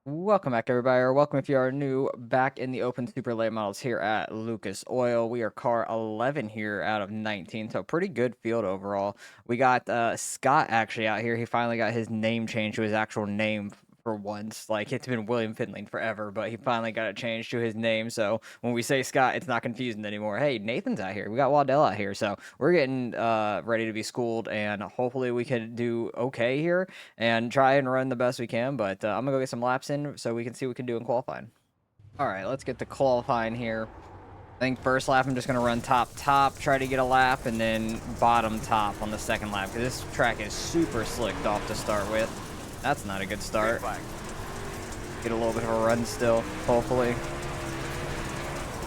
Welcome back, everybody, or welcome if you are new back in the open super late models here at Lucas Oil. We are car 11 here out of 19, so pretty good field overall. We got Scott actually out here. He finally got his name changed to his actual name for once. Like, it's been William Finling forever, but he finally got it changed to his name. So when we say Scott, it's not confusing anymore. Hey, Nathan's out here. We got Waddell out here. So we're getting ready to be schooled, and hopefully we can do okay here and try and run the best we can. But I'm gonna go get some laps in so we can see what we can do in qualifying. All right, let's get the qualifying here. I think first lap I'm just gonna run top, try to get a lap, and then bottom top on the second lap because this track is super slicked off to start with. That's not a good start. Get a little bit of a run still, hopefully. I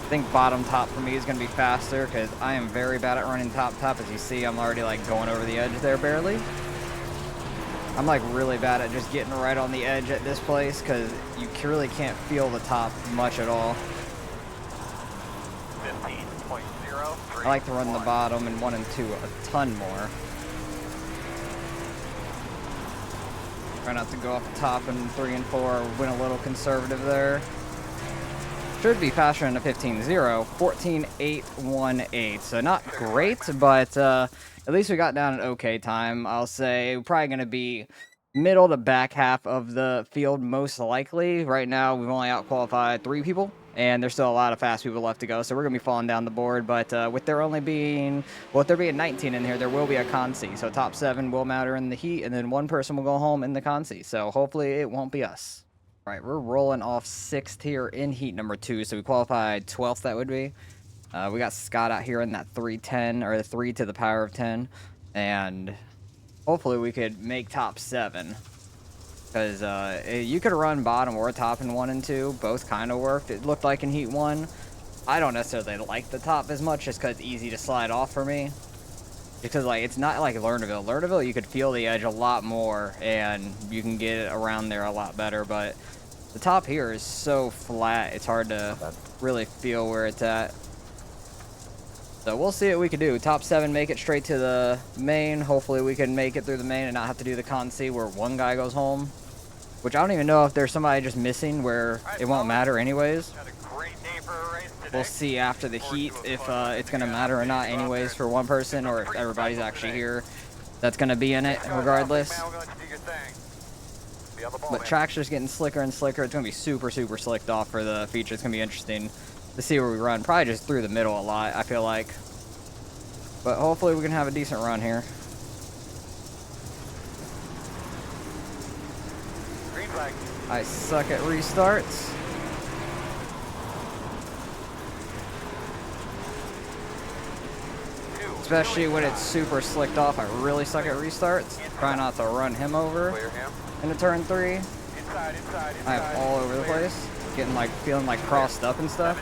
think bottom top for me is gonna be faster because I am very bad at running top. As you see, I'm already like going over the edge there barely. I'm like really bad at just getting right on the edge at this place because you really can't feel the top much at all. 15.0. I like to run the bottom and 1 and 2 a ton more. Try not to go off the top in 3 and 4, went a little conservative there. Should be faster than a 15.0, 14.818. So not great, but at least we got down an okay time. I'll say we're probably going to be middle to back half of the field most likely. Right now, we've only out-qualified 3 people, and there's still a lot of fast people left to go, so we're going to be falling down the board. But with there only being, well, with there being 19 in here, there will be a consi. So top 7 will matter in the heat, and then 1 person will go home in the consi. So hopefully it won't be us. All right, we're rolling off 6th here in heat number 2, so we qualified 12th, that would be. We got Scott out here in that 310, or the 3 to the power of 10, and hopefully we could make top 7. Because you could run bottom or top in 1 and 2, both kind of worked. It looked like in heat 1. I don't necessarily like the top as much just because it's easy to slide off for me. Because like it's not like Lernerville. Lernerville, you could feel the edge a lot more, and you can get it around there a lot better, but the top here is so flat, it's hard to really feel where it's at. So we'll see what we can do. Top 7, make it straight to the main. Hopefully we can make it through the main and not have to do the con-C where 1 guy goes home. Which I don't even know if there's somebody just missing where it won't matter anyways. We'll see after the heat if it's going to matter or not anyways for 1 person, or if everybody's actually here that's going to be in it regardless. But track's just getting slicker and slicker. It's going to be super slicked off for the feature. It's going to be interesting to see where we run. Probably just through the middle a lot, I feel like. But hopefully we can have a decent run here. Green flag. I suck at restarts. Especially when it's super slicked off. I really suck at restarts. Try not to run him over into turn 3. I am all over the place. Getting like, feeling like crossed up and stuff.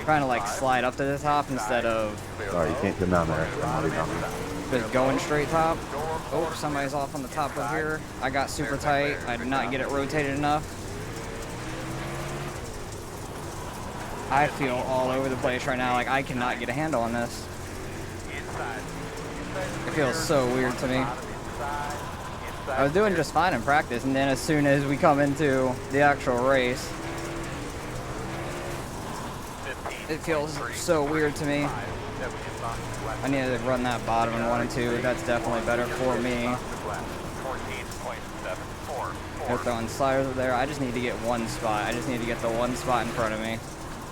Trying to like slide up to the top instead of... Sorry, you can't come down there. I'm already down there. Just going straight top. Oh, somebody's off on the top of here. I got super tight. I did not get it rotated enough. I feel all over the place right now. Like, I cannot get a handle on this. It feels so weird to me. I was doing just fine in practice, and then as soon as we come into the actual race, it feels so weird to me. I need to run that bottom in 1 and 2. That's definitely better for me. They're throwing sliders there. I just need to get 1 spot. I just need to get the 1 spot in front of me.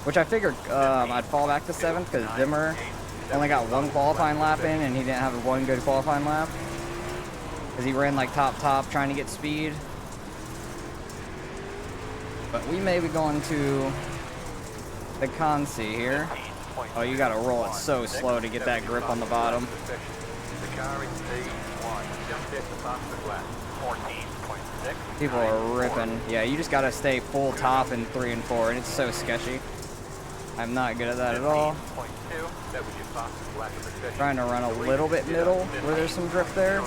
Which I figured I'd fall back to 7th because Zimmer only got 1 qualifying lap in, and he didn't have 1 good qualifying lap. Because he ran like top trying to get speed. But we may be going to the con-C here. Oh, you gotta roll it so slow to get that grip on the bottom. People are ripping. Yeah, you just gotta stay full top in 3 and 4, and it's so sketchy. I'm not good at that at all. Trying to run a little bit middle where there's some drift there.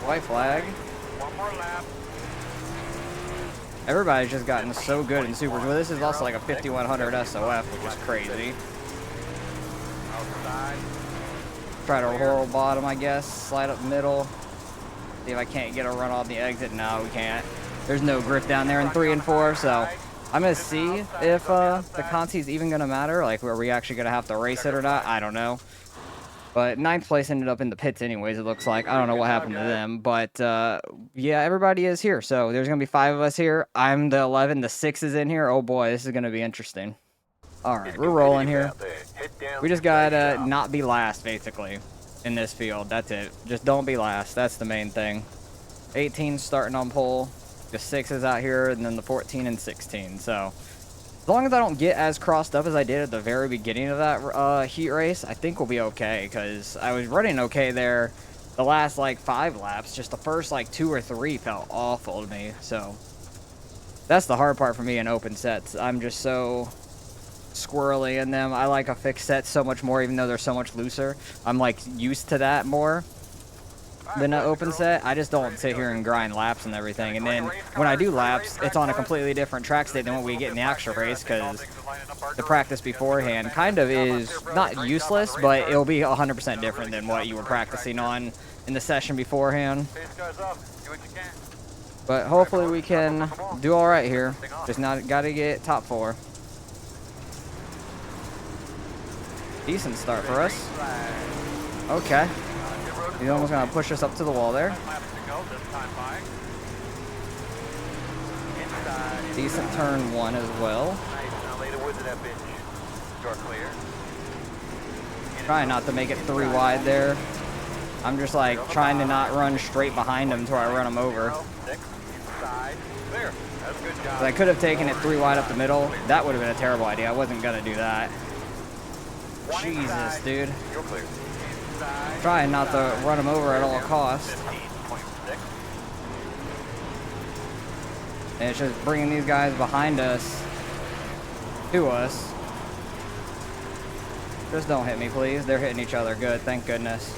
White flag. Everybody's just gotten so good in Supers. Well, this is also like a 5100 SOF, which is crazy. Try to roll bottom, I guess. Slide up middle. See if I can't get a run on the exit. No, we can't. There's no grip down there in 3 and 4, so I'm gonna see if the Conti's even gonna matter, like were we actually gonna have to race it or not. I don't know. But 9th place ended up in the pits anyways, it looks like. I don't know what happened to them, but yeah, everybody is here. So there's gonna be 5 of us here. I'm the 11, the 6 is in here. Oh boy, this is gonna be interesting. All right, we're rolling here. We just gotta not be last, basically, in this field. That's it. Just don't be last. That's the main thing. 18 starting on pole. The 6 is out here, and then the 14 and 16. So as long as I don't get as crossed up as I did at the very beginning of that heat race, I think we'll be okay, because I was running okay there the last, like, 5 laps. Just the first, like, 2 or 3 felt awful to me. So that's the hard part for me in open sets. I'm just so squirrely in them. I like a fixed set so much more, even though they're so much looser. I'm, like, used to that more than an open set. I just don't sit here and grind laps and everything. And then when I do laps, it's on a completely different track state than what we get in the actual race, because the practice beforehand kind of is not useless, but it'll be 100% different than what you were practicing on in the session beforehand. But hopefully we can do all right here. Just not gotta get top 4. Decent start for us. Okay. He's almost gonna push us up to the wall there. Decent turn 1 as well. Trying not to make it 3 wide there. I'm just like trying to not run straight behind him until I run him over. I could have taken it 3 wide up the middle. That would have been a terrible idea. I wasn't gonna do that. Jesus, dude. Trying not to run him over at all costs. And it's just bringing these guys behind us to us. Just don't hit me, please. They're hitting each other. Good, thank goodness.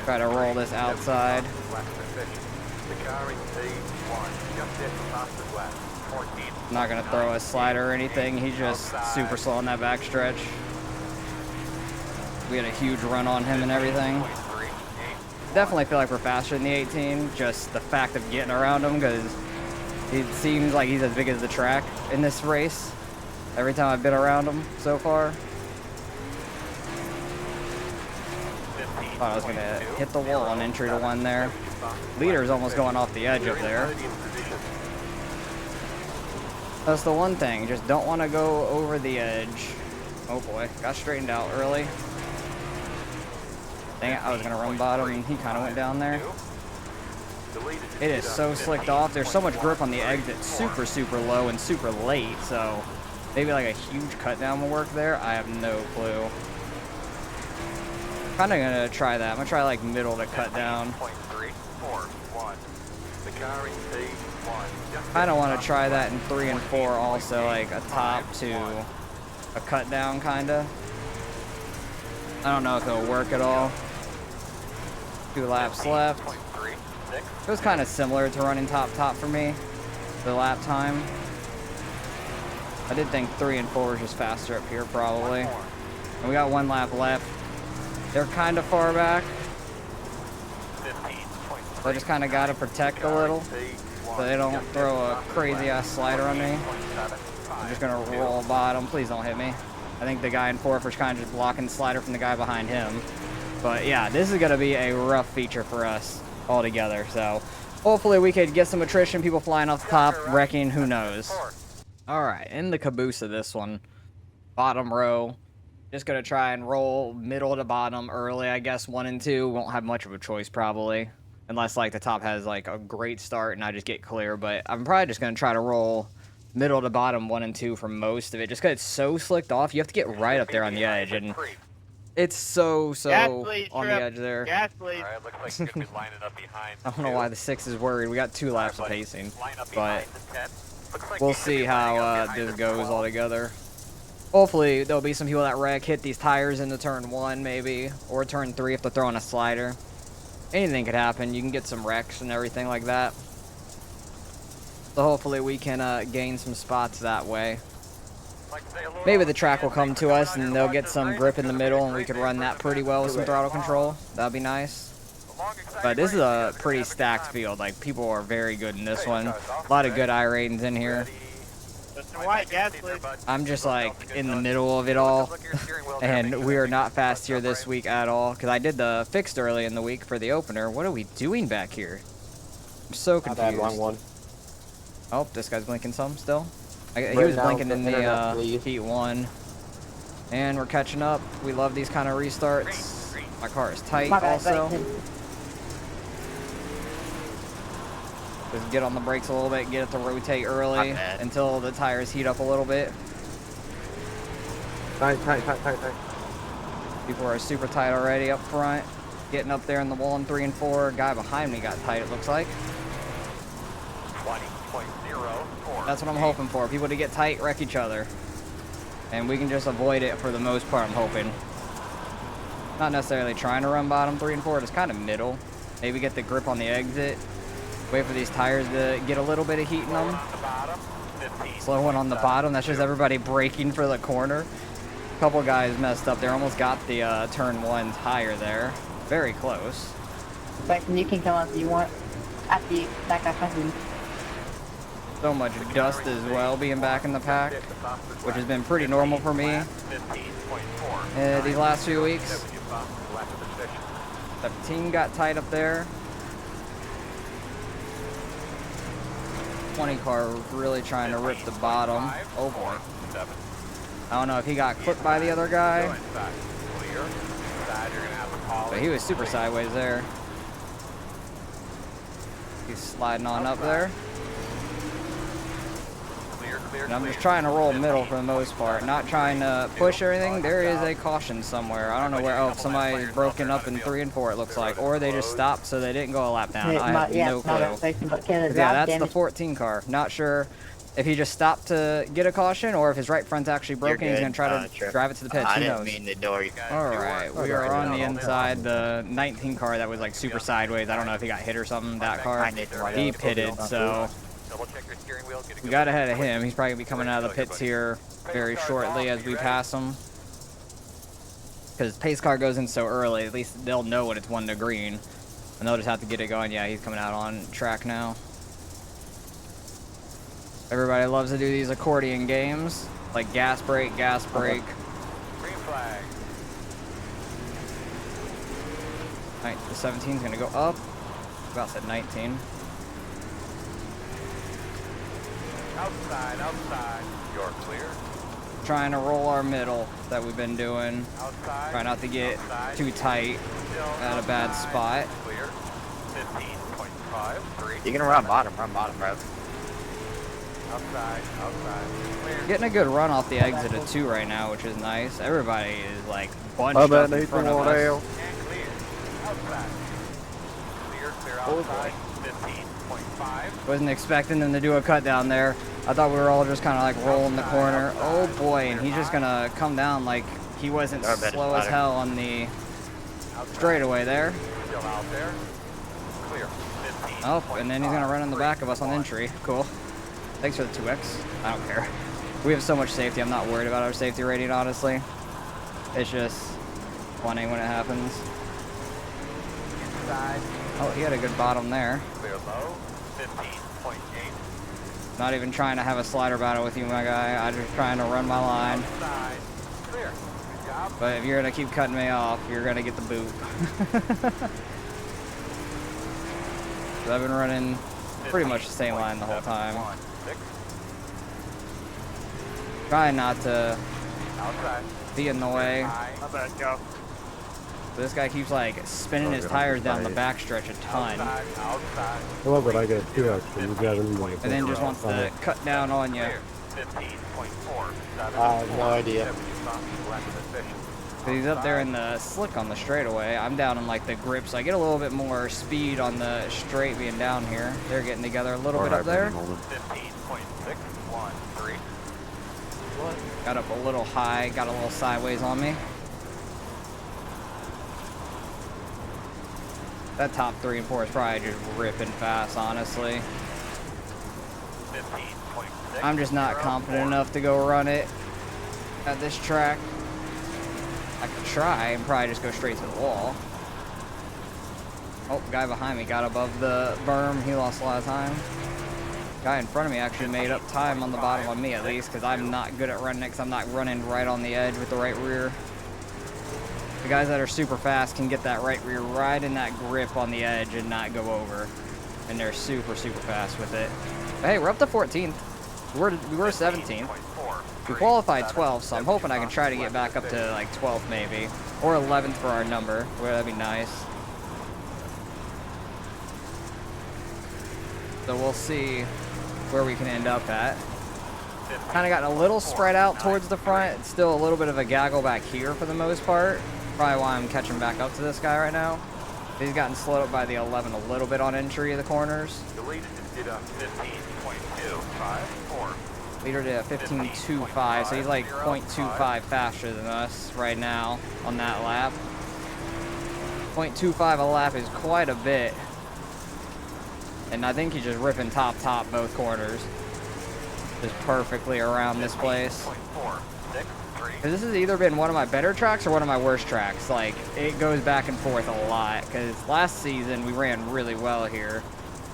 Try to roll this outside. Not gonna throw a slider or anything. He's just super slow on that backstretch. We had a huge run on him and everything. Definitely feel like we're faster than the 18. Just the fact of getting around him, because it seems like he's as big as the track in this race. Every time I've been around him so far. Thought I was gonna hit the wall on entry to 1 there. Leader's almost going off the edge up there. That's the one thing, just don't want to go over the edge. Oh boy, got straightened out early. Dang it, I was gonna run bottom and he kind of went down there. It is so slicked off. There's so much grip on the exit, super, super low and super late. So maybe like a huge cut down will work there. I have no clue. Kind of gonna try that. I'm gonna try like middle to cut down. Kind of want to try that in 3 and 4 also, like a top to a cut down kind of. I don't know if it'll work at all. 2 laps left. It was kind of similar to running top for me, the lap time. I did think 3 and 4 was just faster up here probably. And we got 1 lap left. They're kind of far back. So I just kind of got to protect a little so they don't throw a crazy ass slider on me. I'm just going to roll bottom. Please don't hit me. I think the guy in 4th was kind of just blocking the slider from the guy behind him. But yeah, this is going to be a rough feature for us altogether. So hopefully we could get some attrition, people flying off the top, wrecking, who knows. All right, in the caboose of this one, bottom row. Just going to try and roll middle to bottom early, I guess. 1 and 2 won't have much of a choice probably. Unless like the top has like a great start and I just get clear. But I'm probably just going to try to roll middle to bottom 1 and 2 for most of it. Just because it's so slicked off. You have to get right up there on the edge. And it's so on the edge there. Gas, please. Alright, looks like you're gonna be lining up behind. I don't know why the 6 is worried. We got 2 laps of pacing. But we'll see how this goes all together. Hopefully, there'll be some people that wreck, hit these tires into turn 1, maybe, or turn 3 if they're throwing a slider. Anything could happen. You can get some wrecks and everything like that. So hopefully we can gain some spots that way. Maybe the track will come to us and they'll get some grip in the middle and we could run that pretty well with some throttle control. That'd be nice. But this is a pretty stacked field. Like, people are very good in this one. A lot of good iRatings in here. I'm just like in the middle of it all. And we are not fast here this week at all. Because I did the fixed early in the week for the opener. What are we doing back here? I'm so confused. Wrong one. Oh, this guy's blinking some still. He was blinking in the heat 1. And we're catching up. We love these kind of restarts. My car is tight also. Just get on the brakes a little bit, get it to rotate early until the tires heat up a little bit. Tight. People are super tight already up front. Getting up there in the wall in 3 and 4. Guy behind me got tight, it looks like. 20.04. That's what I'm hoping for. People to get tight, wreck each other. And we can just avoid it for the most part, I'm hoping. Not necessarily trying to run bottom 3 and 4, just kind of middle. Maybe get the grip on the exit. Wait for these tires to get a little bit of heat in them. Slow one on the bottom. That's just everybody braking for the corner. A couple guys messed up. They almost got the turn 1 tire there. Very close. But you can come up if you want. After you back up, So much dust as well being back in the pack, which has been pretty normal for me these last few weeks. 17 got tight up there. 20 car really trying to rip the bottom. Oh boy. I don't know if he got clipped by the other guy. But he was super sideways there. He's sliding on up there. And I'm just trying to roll middle for the most part, not trying to push or anything. There is a caution somewhere. I don't know where. Oh, somebody's broken up in 3 and 4, it looks like. Or they just stopped so they didn't go a lap down. I have no clue. Yeah, that's the 14 car. Not sure if he just stopped to get a caution or if his right front's actually broken. He's going to try to drive it to the pits. Who knows? mean the door. Alright, we are on the inside. The 19 car that was like super sideways. I don't know if he got hit or something. That car, he pitted, so we got ahead of him. He's probably going to be coming out of the pits here very shortly as we pass him. Because pace car goes in so early, at least they'll know when it's 1 to green. And they'll just have to get it going. Yeah, he's coming out on track now. Everybody loves to do these accordion games, like gas brake, gas brake. Green flag. Alright, the 17's gonna go up. About said 19. Outside. You're clear. Trying to roll our middle that we've been doing. Outside. Try not to get too tight at a bad spot. Clear. 15.53. You're gonna run bottom, bro. Outside. Clear. Getting a good run off the exit of 2 right now, which is nice. Everybody is like bunched up in front of us. And clear. Outside. Clear outside. 15.5. Wasn't expecting them to do a cut down there. I thought we were all just kind of like rolling the corner. Oh boy, and he's just gonna come down like he wasn't slow as hell on the straightaway there. Still out there. Clear. 15. Oh, and then he's gonna run in the back of us on entry. Cool. Thanks for the 2X. I don't care. We have so much safety. I'm not worried about our safety rating, honestly. It's just funny when it happens. Inside. Oh, he had a good bottom there. Clear low. 15.8. Not even trying to have a slider battle with you, my guy. I'm just trying to run my line. Outside. Clear. Good job. But if you're gonna keep cutting me off, you're gonna get the boot. So I've been running pretty much the same line the whole time. 6. Trying not to Outside. be in the way. High. Go. This guy keeps like spinning his tires down the backstretch a ton, Outside. I love it. I get 2X and you got him like. and then just wants to cut down on you. Clear. 15.4. I have no idea. But he's up there in the slick on the straightaway. I'm down in like the grip, so I get a little bit more speed on the straight being down here. They're getting together a little bit up there. 15.613. Got up a little high, got a little sideways on me. That top 3 and 4 is probably just ripping fast, honestly. 15.6. I'm just not confident enough to go run it. At this track, I could try and probably just go straight to the wall. Oh, guy behind me got above the berm. He lost a lot of time. Guy in front of me actually made up time on the bottom on me at least, because I'm not good at running it, because I'm not running right on the edge with the right rear. The guys that are super fast can get that right rear right in that grip on the edge and not go over. And they're super, super fast with it. But hey, we're up to 14th. We were 17th. We qualified 12th, so I'm hoping I can try to get back up to like 12th maybe. Or 11th for our number. Well, that'd be nice. So we'll see where we can end up at. Kind of gotten a little spread out towards the front. It's still a little bit of a gaggle back here for the most part. Probably why I'm catching back up to this guy right now. He's gotten slowed up by the 11 a little bit on entry of the corners. The leader did a 15.254. Leader did a 15.25, so he's like 0.25 faster than us right now on that lap. 0.25 a lap is quite a bit. And I think he's just ripping top both corners. Just perfectly around this place. 'Cause this has either been one of my better tracks or one of my worst tracks. Like, it goes back and forth a lot. Because last season we ran really well here.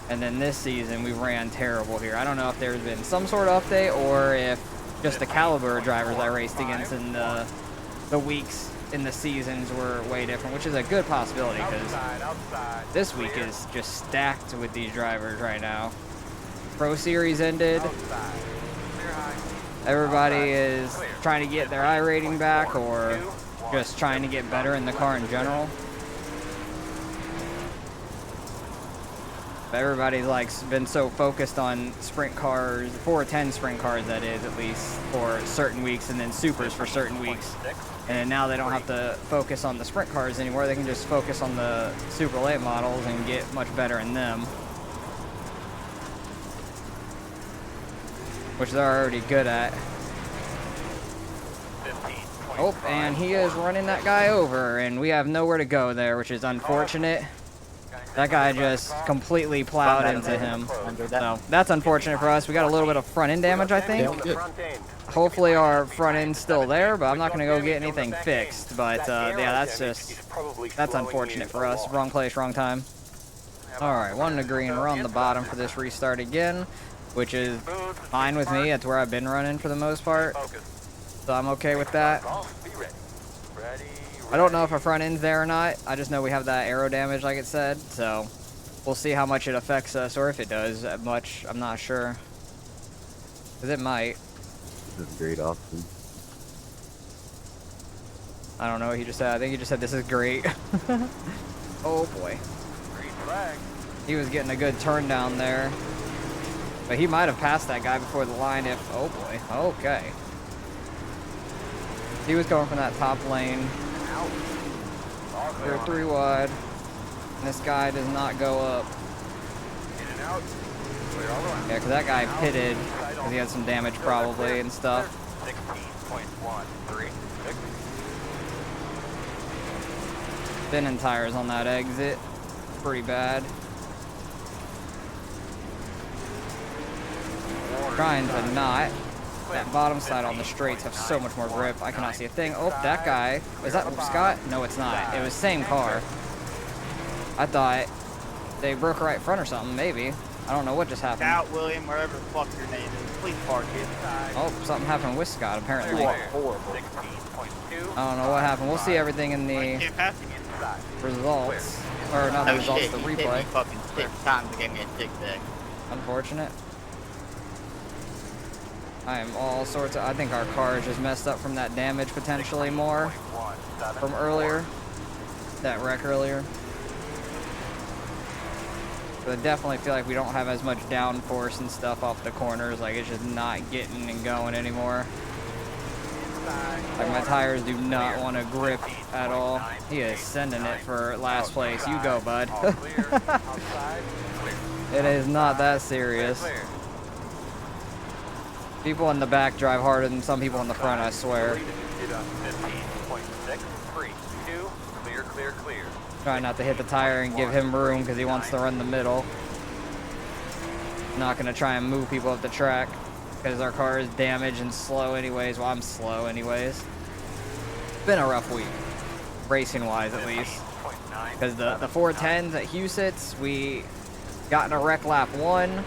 And then this season we ran terrible here. I don't know if there's been some sort of update or if just the caliber of drivers I raced against in the weeks in the seasons were way different, which is a good possibility because this week is just stacked with these drivers right now. Pro Series ended. Everybody is trying to get their I rating back or just trying to get better in the car in general. Everybody's like been so focused on sprint cars, 410 sprint cars that is, at least for certain weeks, and then supers for certain weeks. And now they don't have to focus on the sprint cars anymore. They can just focus on the super late models and get much better in them, which they're already good at. Oh, and he is running that guy over, and we have nowhere to go there, which is unfortunate. That guy just completely plowed into him. So that's unfortunate for us. We got a little bit of front end damage, I think. Hopefully our front end's still there, but I'm not going to go get anything fixed. But yeah, that's unfortunate for us. Wrong place, wrong time. All right, 1 degree, and we're on the bottom for this restart again, which is fine with me. That's where I've been running for the most part. So I'm okay with that. I don't know if our front end's there or not. I just know we have that aero damage, like it said. So we'll see how much it affects us, or if it does much. I'm not sure. Because it might. This is a great option. I don't know what he just said. I think he just said this is great. Oh boy. He was getting a good turn down there. But he might have passed that guy before the line if... Oh boy. Okay. He was going from that top lane. They're 3 wide. And this guy does not go up. Yeah, because that guy pitted because he had some damage probably and stuff. Spinning tires on that exit. Pretty bad. Trying to not. That bottom side on the straights have so much more grip. I cannot see a thing. Oh, that guy. Is that Scott? No, it's not. It was same car. I thought they broke right front or something, maybe. I don't know what just happened. Out, William, wherever the fuck your name is. Please park it. Oh, something happened with Scott, apparently. I don't know what happened. We'll see everything in the results. Or not the results, the replay. He fucking 6 times and gave me a 6-deck. Unfortunate. I am all sorts of... I think our car is just messed up from that damage potentially more from earlier. That wreck earlier. But I definitely feel like we don't have as much downforce and stuff off the corners. Like, it's just not getting and going anymore. Like, my tires do not want to grip at all. He is sending it for last place. You go, bud. It is not that serious. People in the back drive harder than some people in the front, I swear. Trying not to hit the tire and give him room because he wants to run the middle. Not going to try and move people up the track. because our car is damaged and slow anyways. Well, I'm slow anyways. It's been a rough week, racing-wise at least. Because the 410s at Husitz, we got in a wreck lap 1,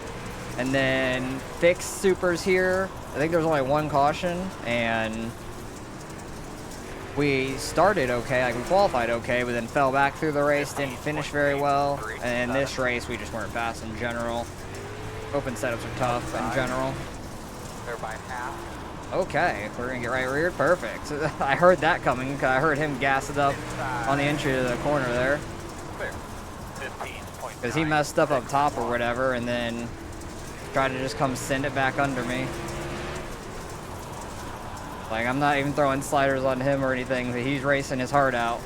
and then fixed supers here. I think there was only 1 caution, and we started okay, like we qualified okay, but then fell back through the race, didn't finish very well. And in this race, we just weren't fast in general. Open setups are tough in general. They're by half. Okay, we're gonna get right reared. Perfect. I heard that coming because I heard him gas it up on the entry to the corner there. Clear. 15.9. Because he messed up top or whatever and then tried to just come send it back under me. Like, I'm not even throwing sliders on him or anything, but he's racing his heart out.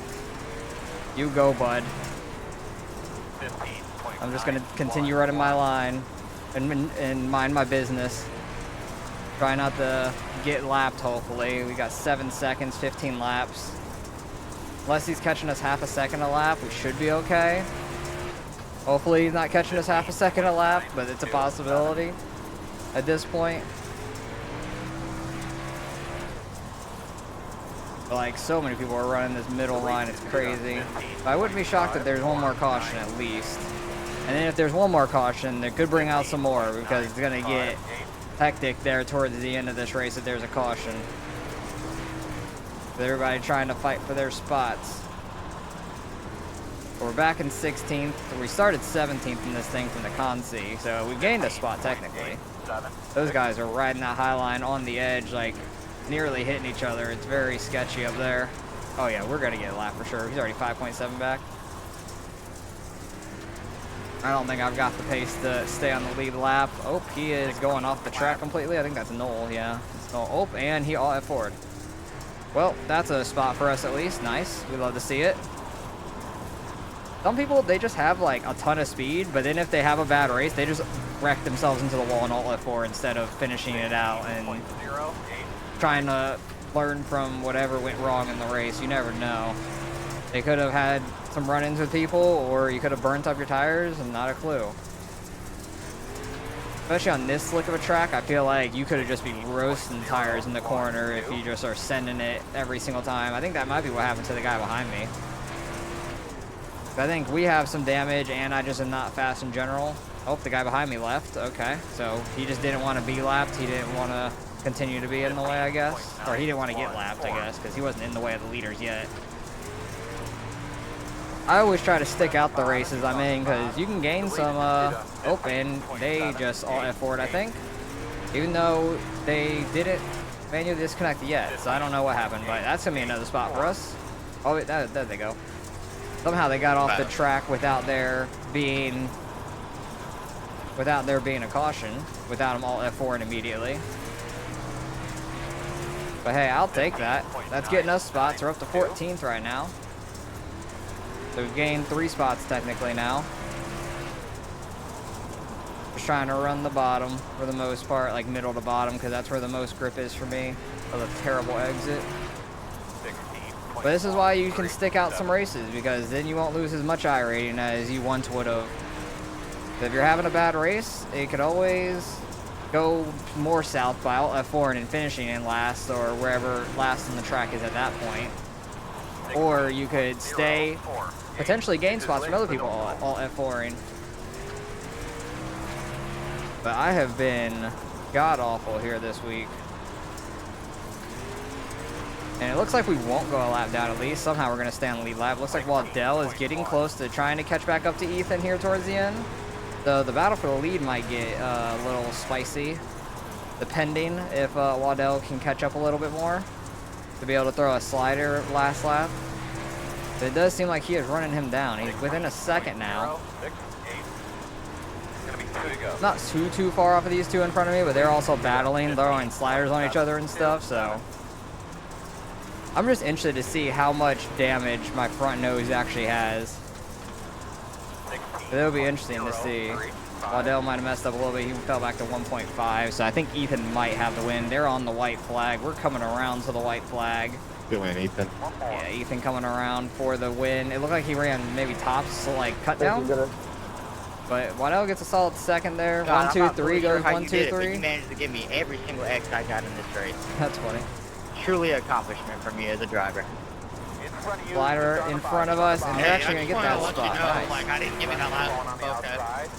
You go, bud. 15.9. I'm just gonna continue running my line and mind my business. Try not to get lapped, hopefully. We got 7 seconds, 15 laps. Unless he's catching us half a second a lap, we should be okay. Hopefully he's not catching us half a second a lap, but it's a possibility at this point. But like, so many people are running this middle line, it's crazy. But I wouldn't be shocked if there's one more caution at least. And then if there's one more caution, they could bring out some more because it's gonna get hectic there towards the end of this race if there's a caution. With everybody trying to fight for their spots. But we're back in 16th. We started 17th in this thing from the Consi, so we gained a spot technically. Those guys are riding that high line on the edge, like nearly hitting each other. It's very sketchy up there. Oh yeah, we're gonna get a lap for sure. He's already 5.7 back. I don't think I've got the pace to stay on the lead lap. Oh, he is going off the track completely. I think that's Noel, yeah. Oh, and he all F4'd. Well, that's a spot for us at least. Nice. We love to see it. Some people, they just have like a ton of speed, but then if they have a bad race, they just wreck themselves into the wall and all F4 instead of finishing it out and trying to learn from whatever went wrong in the race. You never know. They could have had some run-ins with people, or you could have burnt up your tires and not a clue. Especially on this slick of a track, I feel like you could have just been roasting tires in the corner if you just are sending it every single time. I think that might be what happened to the guy behind me. I think we have some damage, and I just am not fast in general. Oh, the guy behind me left. Okay, so he just didn't want to be lapped. He didn't want to continue to be in the way, I guess. Or he didn't want to get lapped, I guess, because he wasn't in the way of the leaders yet. I always try to stick out the races I'm in because you can gain some open. They just all F4'd, I think. Even though they didn't manually disconnect yet. So I don't know what happened, but that's going to be another spot for us. Oh, wait, there they go. Somehow they got off the track without there being a caution, without them all F4'ing immediately. But hey, I'll take that. That's getting us spots. We're up to 14th right now. So we've gained 3 spots technically now. Just trying to run the bottom for the most part, like middle to bottom, because that's where the most grip is for me. Of a terrible exit. But this is why you can stick out some races, because then you won't lose as much I rating as you once would have. If you're having a bad race, it could always go more south by all F4 and finishing in last, or wherever last in the track is at that point. Or you could stay, potentially gain spots from other people all F4ing. But I have been god-awful here this week. And it looks like we won't go a lap down at least. Somehow we're going to stay on the lead lap. Looks like Waddell is getting close to trying to catch back up to Ethan here towards the end. The battle for the lead might get a little spicy, depending if Waddell can catch up a little bit more to be able to throw a slider last lap. But it does seem like he is running him down. He's within a second now. Not too far off of these two in front of me, but they're also battling, throwing sliders on each other and stuff, so I'm just interested to see how much damage my front nose actually has. It'll be interesting to see. Waddell might have messed up a little bit. He fell back to 1.5, so I think Ethan might have the win. They're on the white flag. We're coming around to the white flag. Good win, Ethan. Yeah, Ethan coming around for the win. It looked like he ran maybe tops, so like cut down. But Waddell gets a solid second there. God, 1, 2, I'm not 3 really sure goes how 1, you 2, did it, but 3. You managed to give me every single X I got in this race. That's funny. Truly an accomplishment for me as a driver. In front of you. Slider in front of us, and they're actually going to get that spot. Nice. Like, I didn't give it that last On the outside.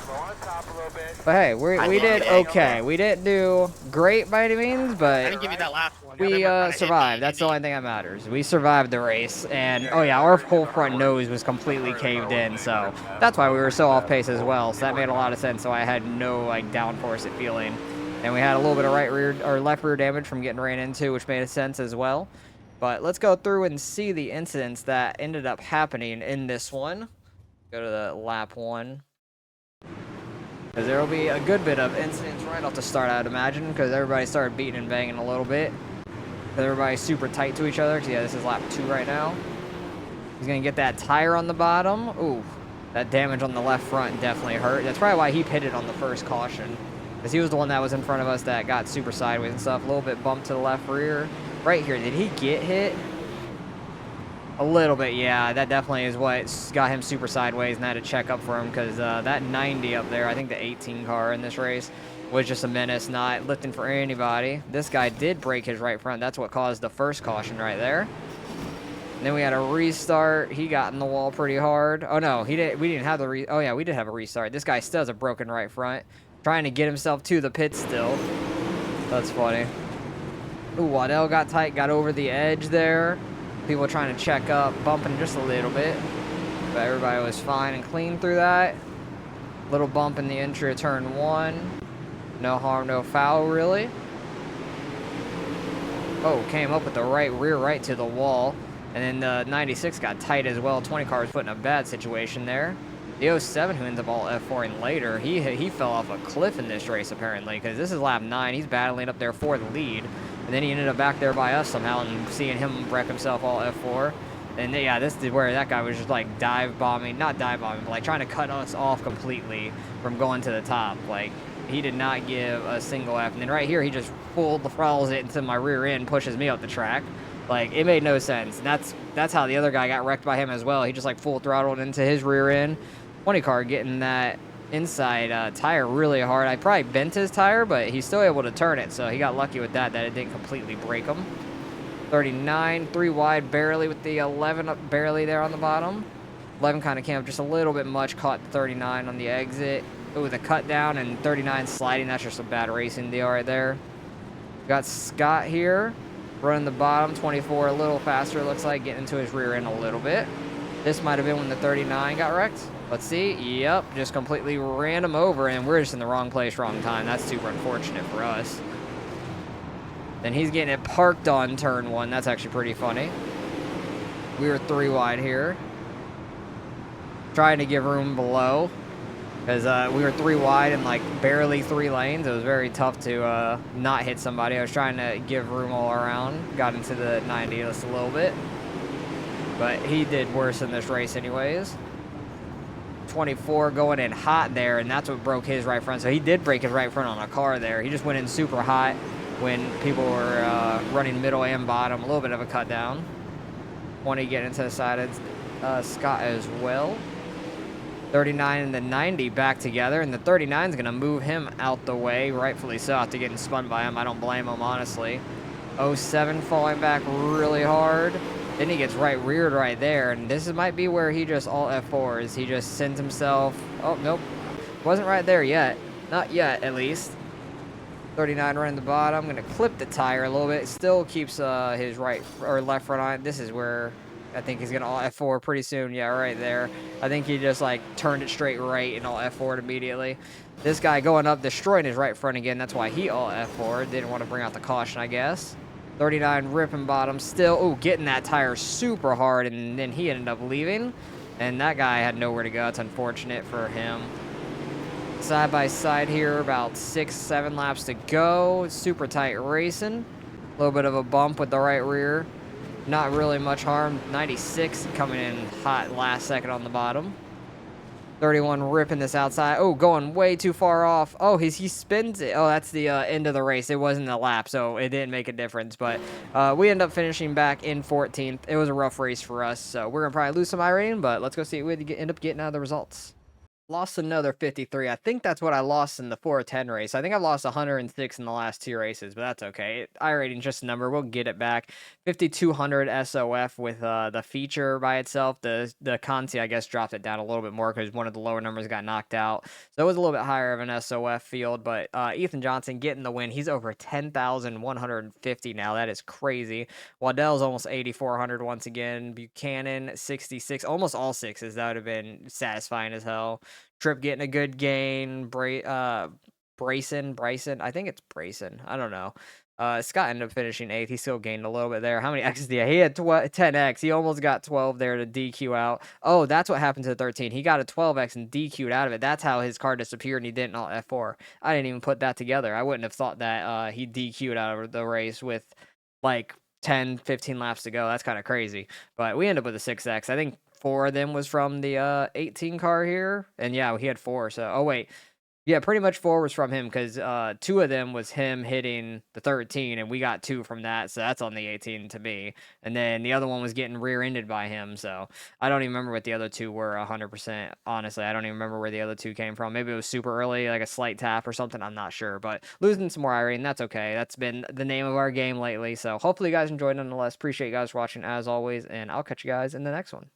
Go on the top a little bit. But hey, I we didn't did get it. okay. We didn't do great by any means, I but didn't give you that last one. we survived. That's the only thing that matters. We survived the race, and oh yeah, our whole front nose was completely caved in, so that's why we were so off pace as well. So that made a lot of sense. So I had no like downforce it feeling, and we had a little bit of right rear or left rear damage from getting ran into, which made sense as well. But let's go through and see the incidents that ended up happening in this one. Go to the lap 1. Because there will be a good bit of incidents right off the start, I'd imagine, because everybody started beating and banging a little bit. Because everybody's super tight to each other. Because, yeah, this is lap 2 right now. He's going to get that tire on the bottom. Ooh, that damage on the left front definitely hurt. That's probably why he pitted on the first caution. Because he was the one that was in front of us that got super sideways and stuff. A little bit bumped to the left rear. Right here, did he get hit? A little bit, yeah. That definitely is what got him super sideways, and I had to check up for him because that 90 up there, I think the 18 car in this race, was just a menace, not lifting for anybody. This guy did break his right front. That's what caused the first caution right there. And then we had a restart. He got in the wall pretty hard. Oh, no, we didn't have the oh, yeah, we did have a restart. This guy still has a broken right front, trying to get himself to the pit still. That's funny. Ooh, Waddell got tight, got over the edge there. People trying to check up, bumping just a little bit. But everybody was fine and clean through that. Little bump in the entry of turn 1. No harm, no foul, really. Oh, came up with the rear right to the wall. And then the 96 got tight as well. 20 car was put in a bad situation there. The 07, who ends up all F4ing later, he fell off a cliff in this race, apparently, because this is lap 9. He's battling up there for the lead. And then he ended up back there by us somehow, and seeing him wreck himself all F4. And yeah, this is where that guy was just like dive bombing, not dive bombing, but like trying to cut us off completely from going to the top. Like, he did not give a single F. And then right here, he just full throttles it into my rear end, pushes me up the track. Like, it made no sense. And that's how the other guy got wrecked by him as well. He just like full throttled into his rear end. 20 car getting that inside tire really hard. I probably bent his tire, but he's still able to turn it, so he got lucky with that it didn't completely break him. 39, 3 wide barely with the 11 up barely there on the bottom. 11 kind of came up just a little bit much, caught 39 on the exit. With a cut down and 39 sliding, that's just a bad racing deal right there. Got Scott here running the bottom, 24 a little faster, it looks like, getting into his rear end a little bit. This might have been when the 39 got wrecked. Let's see. Yep, just completely ran him over, and we're just in the wrong place, wrong time. That's super unfortunate for us. Then he's getting it parked on turn 1. That's actually pretty funny. We were 3 wide here. Trying to give room below, because we were 3 wide and like barely 3 lanes. It was very tough to not hit somebody. I was trying to give room all around. Got into the 90 just a little bit. But he did worse in this race anyways. 24 going in hot there, and that's what broke his right front. So he did break his right front on a car there. He just went in super hot when people were running middle and bottom. A little bit of a cut down. 20 getting into the side of Scott as well. 39 and the 90 back together, and the 39 is going to move him out the way, rightfully so, after getting spun by him. I don't blame him, honestly. 07 falling back really hard. Then he gets right reared right there, and this might be where he just all F4s. He just sends himself. Oh, nope. Wasn't right there yet. Not yet, at least. 39 running the bottom. I'm going to clip the tire a little bit. Still keeps his right or left front on. This is where I think he's going to all F4 pretty soon. Yeah, right there. I think he just like turned it straight right and all F4'd immediately. This guy going up, destroying his right front again. That's why he all F4'd. Didn't want to bring out the caution, I guess. 39 ripping bottom still. Oh, getting that tire super hard, and then he ended up leaving. And that guy had nowhere to go. It's unfortunate for him. Side by side here, about 6-7 laps to go. Super tight racing. A little bit of a bump with the right rear. Not really much harm. 96 coming in hot last second on the bottom. 31 ripping this outside. Oh, going way too far off. Oh, he spins it. Oh, that's the end of the race. It wasn't a lap, so it didn't make a difference. But we end up finishing back in 14th. It was a rough race for us, so we're going to probably lose some iRating, but let's go see what we end up getting out of the results. lost another 53. I think that's what I lost in the 410 race. I think I've lost 106 in the last 2 races, but that's okay. I rating just a number. We'll get it back. 5200 SOF with the feature by itself. The Conti, I guess, dropped it down a little bit more because one of the lower numbers got knocked out. So it was a little bit higher of an SOF field, but Ethan Johnson getting the win. He's over 10,150 now. That is crazy. Waddell's almost 8,400 once again. Buchanan, 66. Almost all sixes. That would have been satisfying as hell. Tripp getting a good gain. Bryson. I think it's Bryson. I don't know. Scott ended up finishing 8th. He still gained a little bit there. How many X's did he have? He had 10X. He almost got 12 there to DQ out. Oh, that's what happened to 13. He got a 12X and DQ'd out of it. That's how his car disappeared and he didn't alt F4. I didn't even put that together. I wouldn't have thought that he DQ'd out of the race with like 10, 15 laps to go. That's kind of crazy. But we ended up with a 6X. I think 4 of them was from the 18 car here. And yeah, he had 4. So, oh, wait. Yeah, pretty much 4 was from him because 2 of them was him hitting the 13, and we got 2 from that, so that's on the 18 to me. And then the other one was getting rear-ended by him, so I don't even remember what the other 2 were 100%. Honestly, I don't even remember where the other 2 came from. Maybe it was super early, like a slight tap or something. I'm not sure, but losing some more iRating, that's okay. That's been the name of our game lately, so hopefully you guys enjoyed nonetheless. Appreciate you guys watching as always, and I'll catch you guys in the next one.